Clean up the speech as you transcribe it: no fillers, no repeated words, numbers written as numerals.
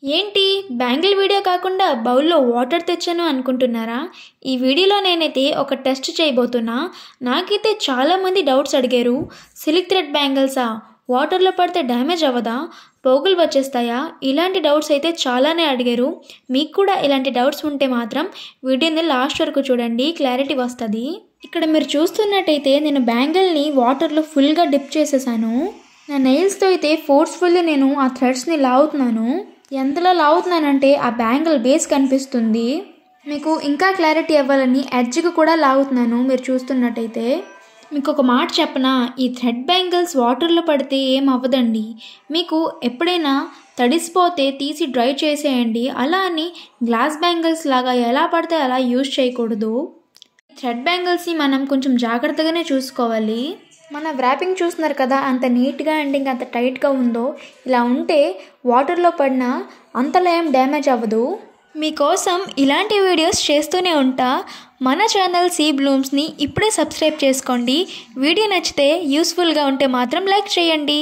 ఏంటి bangle video కాకుండా బౌల్లో వాటర్ తెచ్చాను అనుకుంటున్నారా? ఈ వీడియోలో నేనైతే ఒక టెస్ట్ చేయబోతున్నా. నాకైతే చాలామంది డౌట్స్ అడిగారు. సిల్క్ థ్రెడ్ బ్యాంగిల్సా, వాటర్లో పడితే డ్యామేజ్ అవ్వదా, పోగులు వచ్చేస్తాయా, ఇలాంటి డౌట్స్ అయితే చాలానే అడిగారు. మీకు కూడా ఇలాంటి డౌట్స్ ఉంటే మాత్రం వీడియోని లాస్ట్ వరకు చూడండి, క్లారిటీ వస్తుంది. ఇక్కడ మీరు చూస్తున్నట్టయితే నేను బ్యాంగిల్ని వాటర్లో ఫుల్గా డిప్ చేసేసాను. నా నెయిల్స్తో అయితే ఫోర్స్ఫుల్లీ నేను ఆ థ్రెడ్స్ని లాగుతున్నాను. ఎంతలో లాగుతున్నానంటే ఆ బ్యాంగిల్ బేస్ కనిపిస్తుంది. మీకు ఇంకా క్లారిటీ అవ్వాలని ఎడ్జ్కి కూడా లాగుతున్నాను. మీరు చూస్తున్నట్టయితే మీకు ఒక మాట చెప్పనా, ఈ థ్రెడ్ బ్యాంగిల్స్ వాటర్లో పడితే ఏం అవ్వదండి. మీకు ఎప్పుడైనా తడిసిపోతే తీసి డ్రై చేసేయండి. అలా అని గ్లాస్ బ్యాంగిల్స్ లాగా ఎలా పడితే అలా యూజ్ చేయకూడదు. థ్రెడ్ బ్యాంగిల్స్ని మనం కొంచెం జాగ్రత్తగానే చూసుకోవాలి. మన వ్రాపింగ్ చూస్తున్నారు కదా, అంత నీట్గా అండ్ ఇంకా అంత టైట్గా ఉందో. ఇలా ఉంటే వాటర్లో పడినా అంతలో ఏం డ్యామేజ్ అవ్వదు. మీకోసం ఇలాంటి వీడియోస్ చేస్తూనే ఉంటా. మన ఛానల్ సీ బ్లూమ్స్ని ఇప్పుడే సబ్స్క్రైబ్ చేసుకోండి. వీడియో నచ్చితే యూస్ఫుల్గా ఉంటే మాత్రం లైక్ చేయండి.